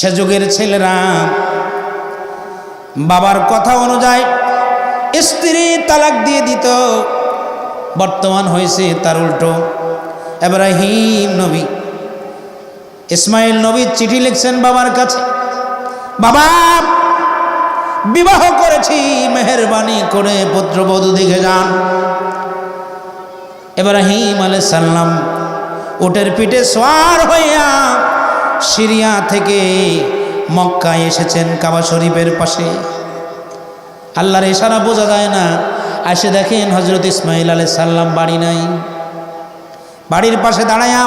সে যুগের ছেলেরা বাবার কথা অনুযায়ী স্ত্রী তালাক দিয়ে দিত, বর্তমান হয়েছে তার উল্টো। ইব্রাহিম নবী ইসমাইল নবী চিঠি লিখছেন বাবার কাছে, বাবা বিবাহ করেছি, মেহেরবানি করে পুত্রবধূ দেখে যান। ইব্রাহিম আলাইহিস সালাম উটের পিঠে সওয়ার হইয়া সিরিয়া থেকে মক্কায় এসেছেন, কাবা শরীফের পাশে। আল্লাহর ইশারা বোঝা যায় না। এসে দেখেন হযরত ইসমাইল আলাইহিস সালাম বাড়ি নাই। বাড়ির পাশে দাঁড়ায়া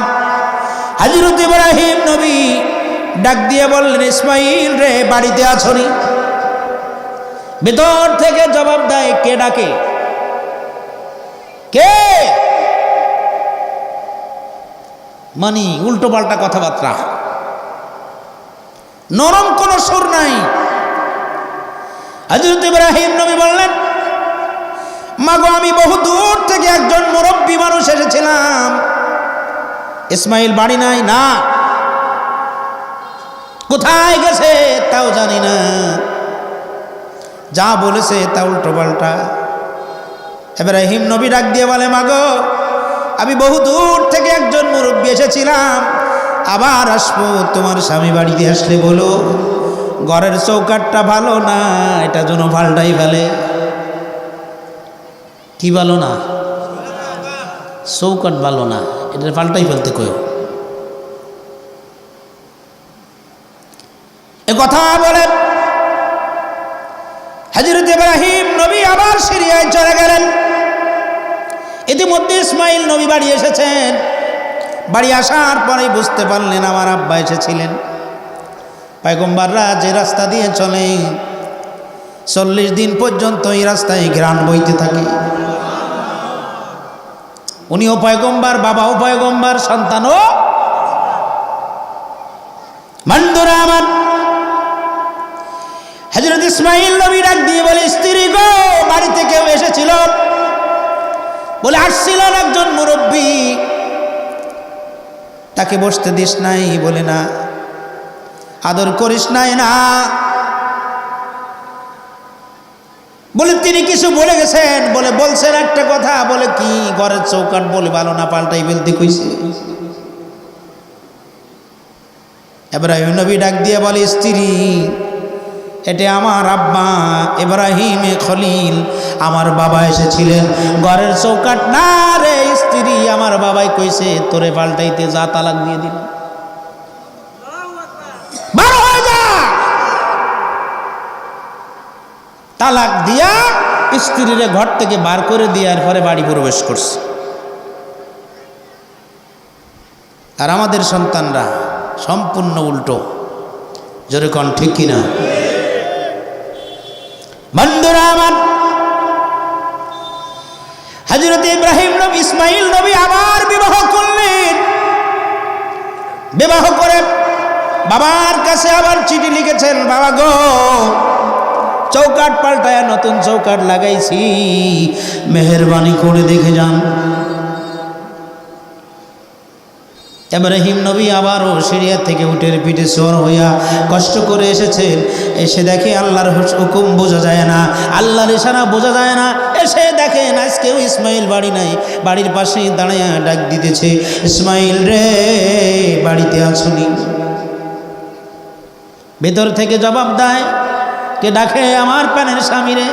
হযরত ইব্রাহিম নবী ডাক দিয়ে বললেন, ইসমাইল রে, বাড়িতে আছো নি? ভেতর থেকে জবাব দেয়, কে ডাকে? কে? মানে উল্টো পাল্টা কথাবার্তা, নরম কোনো সুর নাই। হযরত ইব্রাহিম নবী বললেন, মাগো আমি বহু দূর থেকে একজন মুরব্বী মানুষ এসেছিলাম, ইসমাইল বাড়ি নাই। না, কোথায় গেছে তাও জানি না, যা বলেছে তা উল্টো পাল্টা। ইব্রাহিম নবী ডাক দিয়ে বলে, মাগো আমি বহু দূর থেকে একজন মুরব্বী এসেছিলাম, আবার আসবো, তোমার স্বামী বাড়িতে আসলে বলো ঘরের চৌকাঠটা ভালো না, এটা যেন পাল্টাই ফেলে। কি ভালো না? চৌকাঠ ভালো না, এটা পাল্টাই ফেলতে কয়ো। এ কথা বলে হযরত ইব্রাহিম নবী আবার সিরিয়ায় চলে গেলেন। ইতিমধ্যে ইসমাইল নবী বাড়ি এসেছেন। বাড়ি আসার পরেই বুঝতে পারলেন আমার আব্বা এসেছিলেন। পয়গম্বররা যে রাস্তা দিয়ে চলে 40 দিন পর্যন্ত এই রাস্তায় ঘ্রাণ বইতে থাকে। উনিও পয়গম্বর, বাবাও পয়গম্বর, সন্তানও। বন্ধুরা আমার, হযরত ইসমাইল নবী ডাক দিয়ে বলে, স্ত্রী গো, বাড়িতে কেউ এসেছিল? বলে, আসছিলেন একজন মুরব্বী, তাকে বসতে দিস নাই? বলে, না। আদর করিস নাই? না। বলে, তিনি কিছু বলে গেছেন? বলে, বলছেন একটা কথা। বলে, কি? ঘরের চৌকাঠ বলে ভালো না, পাল্টাই ফেলতে কইছে। ইব্রাহিম নবী ডাক দিয়ে বলে, স্ত্রী এটা আমার আব্বা ইব্রাহিম খলিল, আমার বাবা এসেছিলেন, ঘরের চৌকাঠ না রে স্ত্রী, আমার বাবাই কইছে তোরে পাল্টাইতে, যা, তালাক দিয়ে দিল, বার হয়ে যা। তালাক দিয়া স্ত্রীরে ঘর থেকে বার করে দেওয়ার পরে বাড়ি প্রবেশ করছে। আর আমাদের সন্তানরা সম্পূর্ণ উল্টো। জোরে কোন ঠিক কিনা? বন্ধুরা আমার, হযরত ইব্রাহিম নবী ইসমাইল নবী আবার বিবাহ করলেন। বিবাহ করে বাবার কাছে আবার চিঠি লিখেছেন, বাবা গো, চৌকাঠ পাল্টায়া নতুন চৌকাঠ লাগাইছি, মেহেরবানি করে দেখে যান। ইব্রাহিম নবী আবারও সিরিয়া থেকে উটের পিঠে সওয়ার হইয়া কষ্ট করে এসেছেন। এসে দেখে আল্লাহর হুকুম বোঝা যায় না, আল্লাহর ইশারা বোঝা যায় না। এসে দেখেন আজকেও ইসমাইল বাড়ি নাই। বাড়ির পাশে দাঁড়ায়া ডাক দিতেছে, ইসমাইল রে, বাড়িতে আছনি? ভেতর থেকে জবাব দেয়, কে ডাকে? আমার প্রাণের স্বামী রে।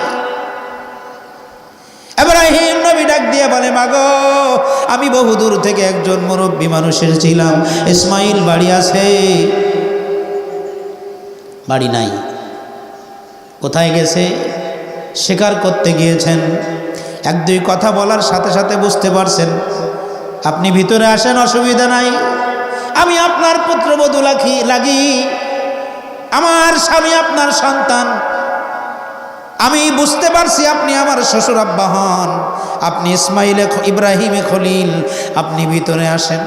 ইব্রাহিম নবী ডাক দিয়ে বলে, মাগো আমি বহু দূর থেকে একজন মুরব্বী মানুষের ছিলাম, ইসমাইল বাড়ি আছে? বাড়ি নাই। কোথায় গেছে? শিকার করতে গিয়েছেন। 1-2 কথা বলার সাথে সাথে বুঝতে পারছেন, আপনি ভিতরে আসেন, অসুবিধা নাই, আমি আপনার পুত্রবধূ লাগি, আমার স্বামী আপনার সন্তান, আমি বুঝতে পারছি আপনি আমার শ্বশুর আব্বা হন, আপনি ইব্রাহিম খলিল, আপনি ভিতরে আসেন।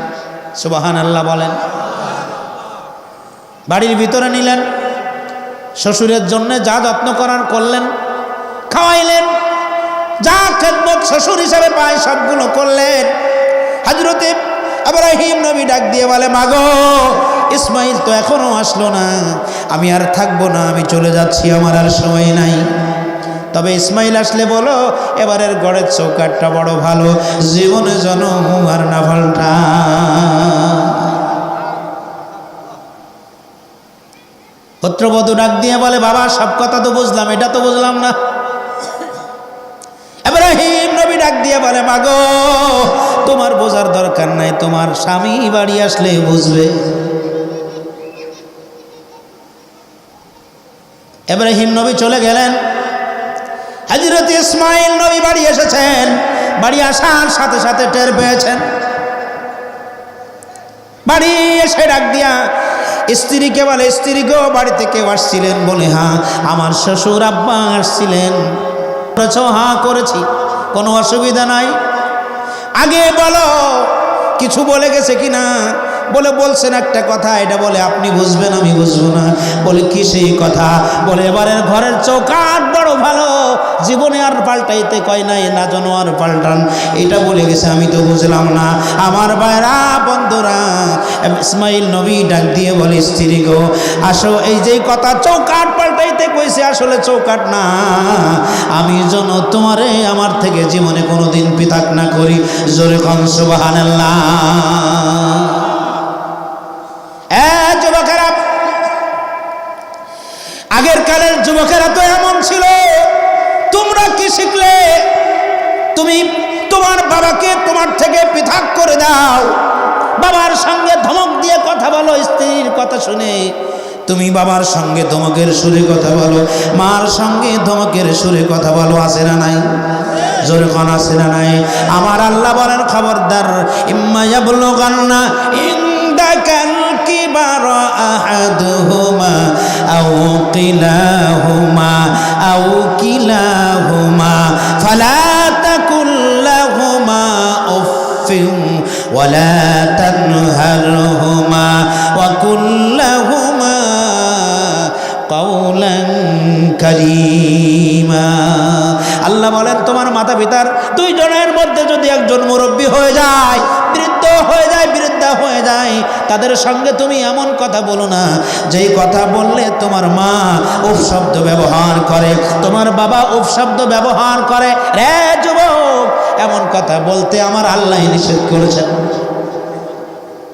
সুবহানাল্লাহ বলেন। বাড়ির ভিতরে নিলেন, শ্বশুরের জন্য যা যত্ন করার করলেন, খাওয়াইলেন, যা খেদমত শ্বশুর হিসাবে পায় সবগুলো করলেন। হযরত ইব্রাহিম নবী ডাক দিয়ে বলে, মাগো ইসমাইল তো এখনো আসলো না, আমি আর থাকবো না, আমি চলে যাচ্ছি, আমার আর সময় নাই। তবে ইসমাইল আসলে বলো এবারের গড়ের চৌকাটটা বড় ভালো, জীবনে যেন আর না পাল্টা। পুত্রবধূ ডাক দিয়ে বলে, বাবা সব কথা তো বুঝলাম, এটা তো বুঝলাম না। ইব্রাহিম নবী ডাক দিয়ে বলে, মাগো তোমার বোঝার দরকার নাই, তোমার স্বামী বাড়ি আসলে বুঝবে। ইব্রাহিম নবী চলে গেলেন, হযরত ইসমাইল নবী বাড়ি এসেছেন। বাড়ি আসার সাথে সাথে টের পেয়েছেন, বাড়ি এসে ডাক দিয়া স্ত্রীকে বলে, স্ত্রী গো বাড়িতে কেউ আসছিলেন? বলে হ্যাঁ আমার শ্বশুর আব্বা আসছিলেন। হ্যাঁ করেছি, কোনো অসুবিধা নাই। আগে বলো কিছু বলে গেছে কিনা? বলে বলছেন একটা কথা, এটা বলে আপনি বুঝবেন আমি বুঝবো না। বলে কি সেই কথা? বলে এবারের ঘরের চৌকাঠ বড় ভালো, জীবনে আর পাল্টাইতে কয় নাই, না যেন আর পাল্টান, এটা বলে গেছে, আমি তো বুঝলাম না। আমার ভাইরা বন্ধুরা, ইসমাইল নবী ডাক দিয়ে বলে, স্ত্রী গো আসো, এই যে কথা চৌকাঠ পাল্টাইতে কইছে আসলে চৌকাঠ না, আমি যেন তোমারে আমার থেকে জীবনে কোনোদিন পৃথক না করি। জোরে কোন সুবহানাল্লাহ। যুবকেরা, আগের কালের যুবকেরা তো এমন ছিল। তোমরা কি শিখলে? তুমি তোমার বাবাকে তোমার থেকে পৃথক করে দাও, বাবার সঙ্গে ধমক দিয়ে কথা বলো, স্ত্রীর কথা শুনে তুমি বাবার সঙ্গে ধমকের সুরে কথা বলো, মার সঙ্গে ধমকের সুরে কথা বলো, আছে না নাই? জোরে কোন আছে না নাই? আমার আল্লাহ বলেন, খবরদার, ইম্মা ইয়াবলুগান্না ইনদাকাল কিবার আহাদুহুমা আও কিলাহুমা ফালা তাকুল লাহুমা উফফিন ওয়ালা তানহারহুমা ওয়া কুল লাহুমা কাওলান কারীমা। আল্লাহ বলেন, তোমার মাতা পিতার দুইজনের মধ্যে যদি একজন মুরব্বী হয়ে যায়, বৃদ্ধ হয়ে যায়, বৃদ্ধা হয়ে যায়, তাদের সঙ্গে তুমি এমন কথা বলো না যেই কথা বললে তোমার মা উফ শব্দ ব্যবহার করে, তোমার বাবা উফ শব্দ ব্যবহার করে। রে যুবক, এমন কথা বলতে আমার আল্লাহ নিষেধ করেছেন।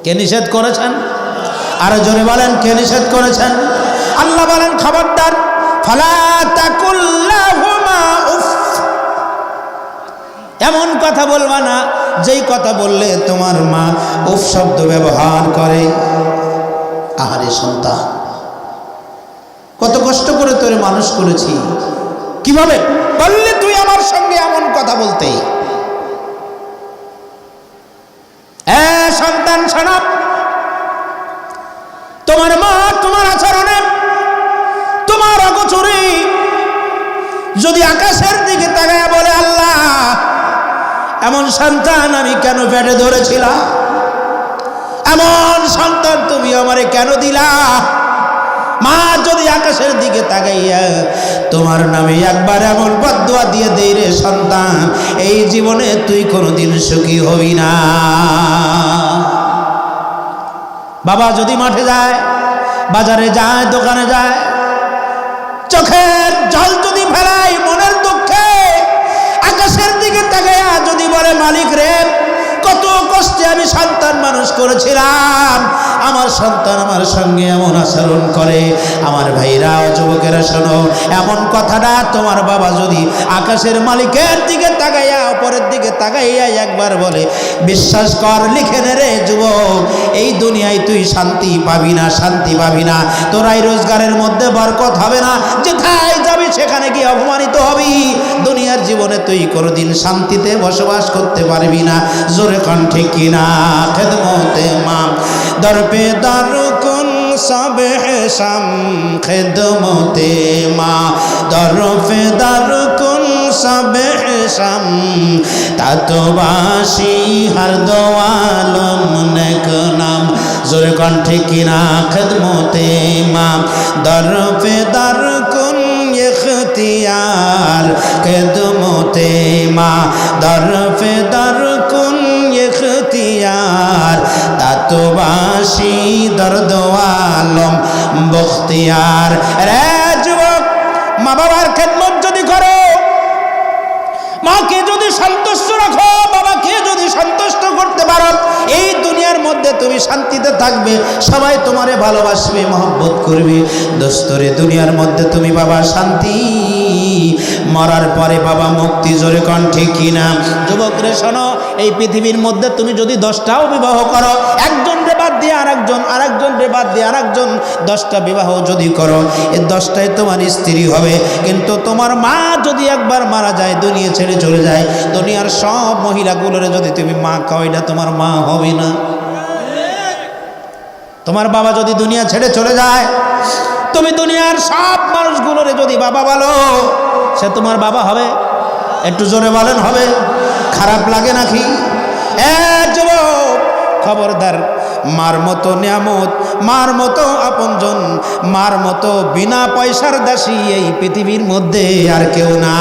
কে নিষেধ করেছেন? আরো জোরে বলেন, কে নিষেধ করেছেন? আল্লাহ বলেন, খবরদার, ফালা তাকুল লাহুমা উফ, এমন কথা বলবা না যেই কথা বললে তোমার মা উফ শব্দ ব্যবহার করে। আহারে সন্তান, কত কষ্ট করে তোরে মানুষ করেছি, কিভাবে বললে তুই আমার সঙ্গে এমন কথা বলতে? সন্তান শোনো, তোমার মা তোমার আচরণে, তোমার অগোচরে যদি আকাশের দিকে তাকায় বলে, আল্লাহ এমন সন্তান আমি কেন পেটে ধরেছিলাম, এমন সন্তান তুমি আমারে কেন দিলা? মা যদি আকাশের দিকে তাকাইয়া তোমার নামে একবার এমন বদদুয়া দিয়ে দেই, রে সন্তান এই জীবনে তুই কোনোদিন সুখী হবি না। বাবা যদি মাঠে যায়, বাজারে যায়, দোকানে যায়, চোখের জল যদি ফেলায় মনের দুঃখে, আকাশের দিকে তাকাইয়া যদি বলে, মালিক রে কত কষ্টে আমি সন্তান মানুষ করেছিলাম, আমার সন্তান আমার সঙ্গে এমন আচরণ করে। আমার ভাইরা ও যুবকেরা শোনো, এমন কথাটা তোমার বাবা যদি আকাশের মালিকের দিকে তাকাইয়া, উপরের দিকে তাকাইয়া একবার বলে, বিশ্বাস কর, লিখে নে রে যুবক, এই দুনিয়ায় তুই শান্তি পাবি না, শান্তি পাবি না, তোর এই রোজগারের মধ্যে বরকত হবে না, যেখানে যাবি সেখানে গিয়ে অপমানিত হবি, দুনিয়ার জীবনে তুই কোনোদিন শান্তিতে বসবাস করতে পারবি না। জোরে কণ্ঠে কিনা? খেদমতে মা দরপে দারুকুন সবে শাম, খেদমতে মা দরপে দারুকুন সবে শাম, তাতবাসী হর দোয়ালম নেক নাম। জোরে কণ্ঠে কিনা? খেদমতে মা দরপে দারুকুন ইখতিয়ার খেদমতে মা দরফে দর কুন ইখতিয়ার তাতবাসি দর্দ আলম বখতিয়ার। রে যুবক, মা বাবার খেদমত যদি করো, মাকে যদি সন্তুষ্ট রাখো, বাবাকে যদি সন্তুষ্ট করতে পারো, এই দুনিয়ার মধ্যে তুমি শান্তিতে থাকবে, সবাই তোমারে ভালোবাসবে, মহব্বত করবে। দোস্তরে দুনিয়ার মধ্যে তুমি বাবা শান্তি, মরার পরে বাবা মুক্তি। জোরে কন ঠিক কিনা? যুবক রে শোনো, এই পৃথিবীর মধ্যে তুমি যদি 10টাও বিবাহ করো, একজন রে বাদ দিয়ে আরেকজন, আরেকজন রে বাদ দিয়ে আরেকজন, 10টা বিবাহ যদি করো, এই 10টাই তোমার স্ত্রী হবে। কিন্তু তোমার মা যদি একবার মারা যায়, দুনিয়া ছেড়ে চলে যায়, দুনিয়ার সব মহিলাগুলোরে যদি তুমি মা খাও, এটা তোমার মা হবে না। তোমার বাবা যদি দুনিয়া ছেড়ে চলে যায়, তুমি দুনিয়ার সব মানুষগুলোরে যদি বাবা বলো, সে তোমার বাবা হবে? একটু জোরে বলেন, হবে? খারাপ লাগে নাকি? যুবক খবরদার, মার মতো নিয়ামত, মার মতো আপনজন, মার মতো বিনা পয়সার দাসী এই পৃথিবীর মধ্যে আর কেউ না।